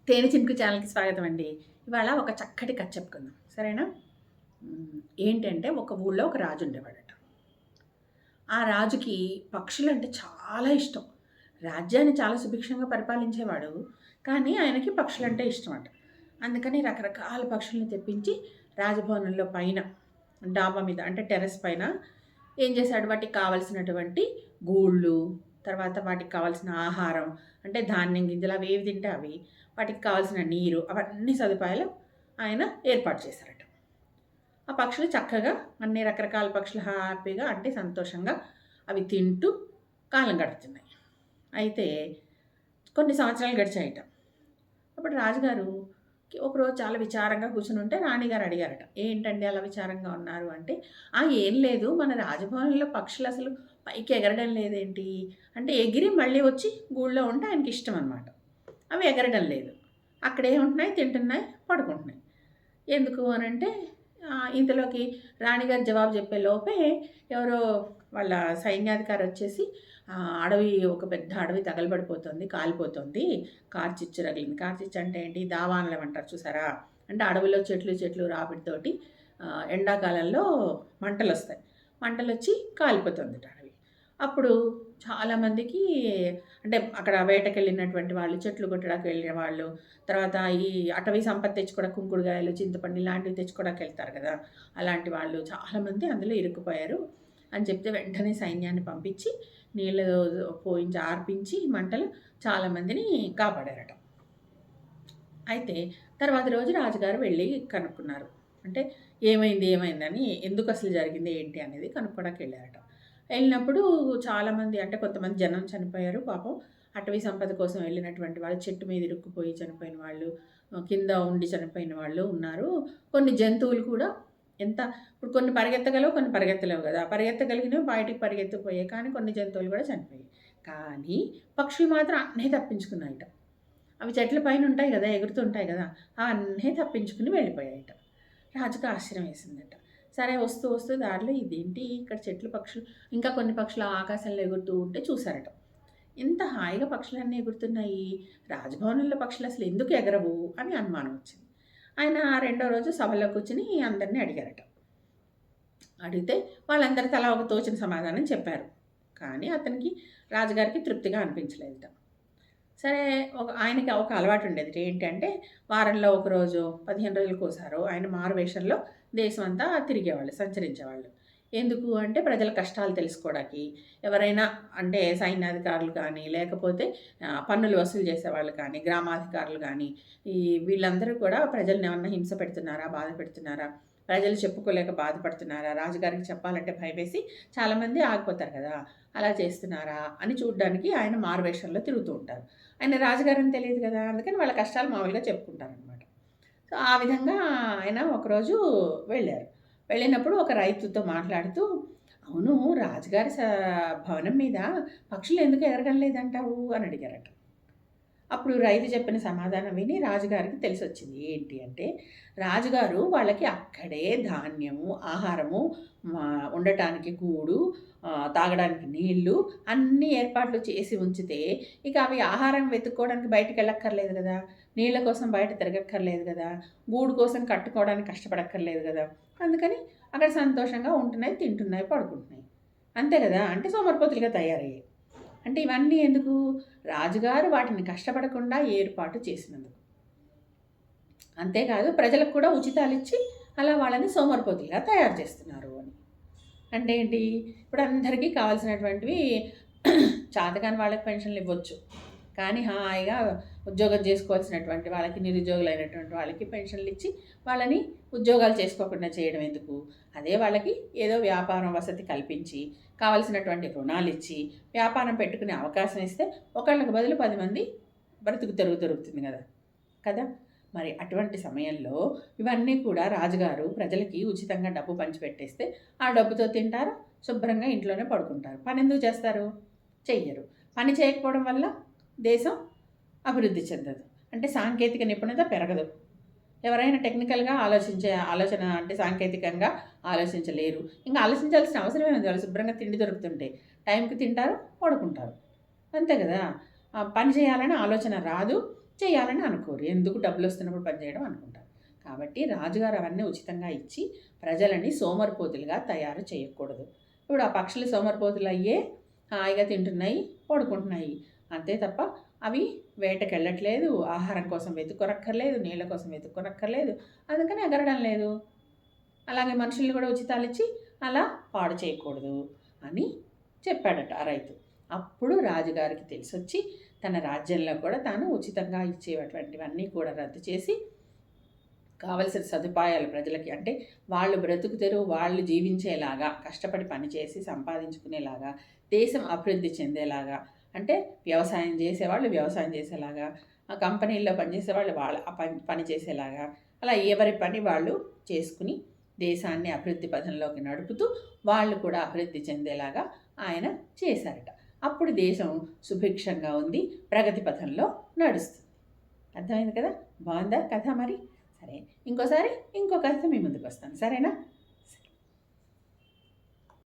తేనె చినుకు ఛానల్‌కి స్వాగతం అండి. ఇవాళ ఒక చక్కటి కథ చెప్పుకుందాం. సరేనా? ఏంటంటే ఒక ఊళ్ళో ఒక రాజు ఉండేవాడట. ఆ రాజుకి పక్షులంటే చాలా ఇష్టం. రాజ్యాన్ని చాలా సుభిక్షంగా పరిపాలించేవాడు. కానీ ఆయనకి పక్షులంటే ఇష్టమట. అందుకని రకరకాల పక్షుల్ని తెప్పించి రాజభవనంలో పైన డాబా మీద అంటే టెర్రస్ పైన ఏం చేశాడు, వాటికి కావాల్సినటువంటి గూళ్ళు, తర్వాత వాటికి కావాల్సిన ఆహారం అంటే ధాన్యం గింజలు అవి ఏవి తింటే అవి, వాటికి కావాల్సిన నీరు అవన్నీ సదుపాయాలు ఆయన ఏర్పాటు చేశారట. ఆ పక్షులు చక్కగా అన్ని రకరకాల పక్షులు హ్యాపీగా అంటే సంతోషంగా అవి తింటూ కాలం గడుపుతున్నాయి. అయితే కొన్ని సంవత్సరాలు గడిచాయట. అప్పుడు రాజుగారు ఒకరోజు చాలా విచారంగా కూర్చుని ఉంటే రాణిగారు అడిగారట, ఏంటండి అలా విచారంగా ఉన్నారు అంటే, ఏం లేదు, మన రాజభవనంలో పక్షులు అసలు పైకి ఎగరడం లేదేంటి అంటే, ఎగిరి మళ్ళీ వచ్చి గూళ్ళో ఉంటే ఆయనకి ఇష్టం అనమాట. అవి ఎగరడం లేదు, అక్కడే ఉంటున్నాయి, తింటున్నాయి, పడుకుంటున్నాయి. ఎందుకు అనంటే ఇంతలోకి రాణిగారు జవాబు చెప్పే లోపే ఎవరో వాళ్ళ సైన్యాధికారి వచ్చేసి, ఒక పెద్ద అడవి తగలబడిపోతుంది, కాలిపోతుంది, కార్చిచ్చు రగిలింది. కార్చిచ్చు అంటే ఏంటి, దావానలం అంటారు చూసారా, అంటే అడవిలో చెట్లు రాబడితోటి ఎండాకాలంలో మంటలు వస్తాయి, మంటలు వచ్చి కాలిపోతుంది అడవి. అప్పుడు చాలామందికి అంటే అక్కడ వేటకెళ్ళినటువంటి వాళ్ళు, చెట్లు కొట్టడానికి వెళ్ళిన వాళ్ళు, తర్వాత ఈ అటవీ సంపత్తి తెచ్చుకోవడానికి కుంకుడుగాయలు, చింతపండు ఇలాంటివి తెచ్చుకోవడానికి వెళ్తారు కదా, అలాంటి వాళ్ళు చాలామంది అందులో ఇరుక్కుపోయారు అని చెప్తే వెంటనే సైన్యాన్ని పంపించి నీళ్ళు పోయించి ఆర్పించి మంటలు చాలామందిని కాపాడారట. అయితే తర్వాత రోజు రాజుగారు వెళ్ళి కనుక్కున్నారు. అంటే ఏమైందని, ఎందుకు అసలు జరిగింది ఏంటి అనేది కనుక్కోవడానికి వెళ్ళారట. వెళ్ళినప్పుడు చాలామంది అంటే కొంతమంది జనం చనిపోయారు పాపం. అటవీ సంపద కోసం వెళ్ళినటువంటి వాళ్ళు, చెట్టు మీద ఇరుక్కుపోయి చనిపోయిన వాళ్ళు, కింద ఉండి చనిపోయిన వాళ్ళు ఉన్నారు. కొన్ని జంతువులు కూడా ఇప్పుడు కొన్ని పరిగెత్తగలవు, కొన్ని పరిగెత్తలేవు కదా, పరిగెత్తగలిగినవి బయటికి పరిగెత్తిపోయాయి, కానీ కొన్ని జంతువులు కూడా చనిపోయాయి. కానీ పక్షులు మాత్రం అన్నీ తప్పించుకున్నాయట. అవి చెట్ల పైన ఉంటాయి కదా, ఎగురుతుంటాయి కదా, అవన్నీ తప్పించుకుని వెళ్ళిపోయాయట. రాజుకు ఆశ్చర్యం వేసిందట. సరే వస్తూ దారిలో ఇదేంటి ఇక్కడ చెట్లు పక్షులు, ఇంకా కొన్ని పక్షులు ఆకాశంలో ఎగురుతూ ఉంటే చూశారట. ఇంత హాయిగా పక్షులన్నీ ఎగురుతున్నాయి, రాజభవనంలో పక్షులు అసలు ఎందుకు ఎగరవు అని అనుమానం వచ్చింది. ఆయన రెండో రోజు సభలో కూర్చుని అందరినీ అడిగారట. అడిగితే వాళ్ళందరూ తలా ఒక తోచిన సమాధానం చెప్పారు. కానీ అతనికి రాజుగారికి తృప్తిగా అనిపించలేదట. సరే ఆయనకి ఒక అలవాటు ఉండేది, ఏంటంటే వారంలో ఒకరోజు 15 రోజులకు ఒకసారి ఆయన మారు వేషంలో దేశం అంతా తిరిగేవాళ్ళు, సంచరించేవాళ్ళు. ఎందుకు అంటే ప్రజల కష్టాలు తెలుసుకోవడానికి, ఎవరైనా అంటే సైన్యాధికారులు కానీ, లేకపోతే పన్నులు వసూలు చేసేవాళ్ళు కానీ, గ్రామాధికారులు కానీ, వీళ్ళందరూ కూడా ప్రజల్ని ఏమన్నా హింస పెడుతున్నారా, బాధ పెడుతున్నారా, ప్రజలు చెప్పుకోలేక బాధపడుతున్నారా, రాజుగారికి చెప్పాలంటే భయమేసి చాలామంది ఆగిపోతారు కదా, అలా చేస్తున్నారా అని చూడడానికి ఆయన మారువేషంలో తిరుగుతూ ఉంటారు. ఆయన రాజుగారని తెలియదు కదా, అందుకని వాళ్ళ కష్టాలు మామూలుగా చెప్పుకుంటారనమాట. సో ఆ విధంగా ఆయన ఒకరోజు వెళ్ళారు. వెళ్ళినప్పుడు ఒక రైతుతో మాట్లాడుతూ, అవును రాజుగారి భవనం మీద పక్షులు ఎందుకు ఎగరడం లేదంటావు అని అడిగారట. అప్పుడు రైతు చెప్పిన సమాధానం విని రాజుగారికి తెలిసొచ్చింది. ఏంటి అంటే, రాజుగారు వాళ్ళకి అక్కడే ధాన్యము, ఆహారము, ఉండటానికి గూడు, తాగడానికి నీళ్లు అన్ని ఏర్పాట్లు చేసి ఉంచితే ఇక అవి ఆహారం వెతుక్కోవడానికి బయటికి వెళ్ళక్కర్లేదు కదా, నీళ్ళ కోసం బయట తిరగక్కర్లేదు కదా, గూడు కోసం కట్టుకోవడానికి కష్టపడక్కర్లేదు కదా, అందుకని అక్కడ సంతోషంగా ఉంటున్నాయి, తింటున్నాయి, పడుకుంటున్నాయి. అంతే కదా, అంటే సోమరిపోతులుగా తయారయ్యాయి. అంటే ఇవన్నీ ఎందుకు, రాజుగారు వాటిని కష్టపడకుండా ఏర్పాటు చేసినందుకు. అంతేకాదు ప్రజలకు కూడా ఉచితాలు ఇచ్చి అలా వాళ్ళని సోమరిపోతులుగా తయారు చేస్తున్నారు అని. అంటే ఏంటి, ఇప్పుడు అందరికీ కావాల్సినటువంటివి చాతకాని వాళ్ళకి పెన్షన్లు ఇవ్వచ్చు, కానీ హాయిగా ఉద్యోగం చేసుకోవాల్సినటువంటి వాళ్ళకి, నిరుద్యోగులైనటువంటి వాళ్ళకి పెన్షన్లు ఇచ్చి వాళ్ళని ఉద్యోగాలు చేసుకోకుండా చేయడం ఎందుకు, అదే వాళ్ళకి ఏదో వ్యాపారం వసతి కల్పించి కావలసినటువంటి రుణాలు ఇచ్చి వ్యాపారం పెట్టుకునే అవకాశం ఇస్తే ఒకళ్ళకి బదులు 10 మంది బ్రతుకు దొరుకుతుంది కదా. మరి అటువంటి సమయంలో ఇవన్నీ కూడా రాజుగారు ప్రజలకి ఉచితంగా డబ్బు పంచిపెట్టేస్తే ఆ డబ్బుతో తింటారు, శుభ్రంగా ఇంట్లోనే పడుకుంటారు. పని ఎందుకు చేస్తారు, చెయ్యరు. పని చేయకపోవడం వల్ల దేశం అభివృద్ధి చెందదు, అంటే సాంకేతిక నిపుణత పెరగదు. ఎవరైనా టెక్నికల్గా ఆలోచన అంటే సాంకేతికంగా ఆలోచించలేరు, ఇంకా ఆలోచించాల్సిన అవసరమే ఉంది. వాళ్ళు శుభ్రంగా తిండి దొరుకుతుంటే టైంకి తింటారు, పడుకుంటారు, అంతే కదా. పని చేయాలని ఆలోచన రాదు, చేయాలని అనుకోరు. ఎందుకు డబ్బులు వస్తున్నప్పుడు పని చేయడం అనుకుంటారు. కాబట్టి రాజుగారు అవన్నీ ఉచితంగా ఇచ్చి ప్రజలని సోమరిపోతులుగా తయారు చేయకూడదు. ఇప్పుడు ఆ పక్షులు సోమరిపోతులు అయ్యే హాయిగా తింటున్నాయి, పడుకుంటున్నాయి. అంతే తప్ప అవి వేటకెళ్ళట్లేదు, ఆహారం కోసం వెతుక్కోనక్కర్లేదు, నీళ్ళ కోసం వెతుక్కోనక్కర్లేదు. అందుకని ఎగరడం లేదు. అలాగే మనుషుల్ని కూడా ఉచితాలు ఇచ్చి అలా పాడు చేయకూడదు అని చెప్పాడట ఆ రైతు. అప్పుడు రాజుగారికి తెలిసొచ్చి తన రాజ్యంలో కూడా తాను ఉచితంగా ఇచ్చేటువంటివన్నీ కూడా రద్దు చేసి కావలసిన సదుపాయాలు ప్రజలకి, అంటే వాళ్ళు బ్రతుకు తెరువు వాళ్ళు జీవించేలాగా, కష్టపడి పనిచేసి సంపాదించుకునేలాగా, దేశం అభివృద్ధి చెందేలాగా, అంటే వ్యవసాయం చేసేవాళ్ళు వ్యవసాయం చేసేలాగా, ఆ కంపెనీల్లో పనిచేసేవాళ్ళు వాళ్ళ పని చేసేలాగా, అలా ఎవరి పని వాళ్ళు చేసుకుని దేశాన్ని అభివృద్ధి పథంలోకి నడుపుతూ వాళ్ళు కూడా అభివృద్ధి చెందేలాగా ఆయన చేశారట. అప్పుడు దేశం సుభిక్షంగా ఉంది, ప్రగతి పథంలో నడుస్తుంది. అర్థమైంది కదా? బాగుందా కథ మరి? సరే, ఇంకోసారి ఇంకో కథ మీ ముందుకు వస్తాను. సరేనా?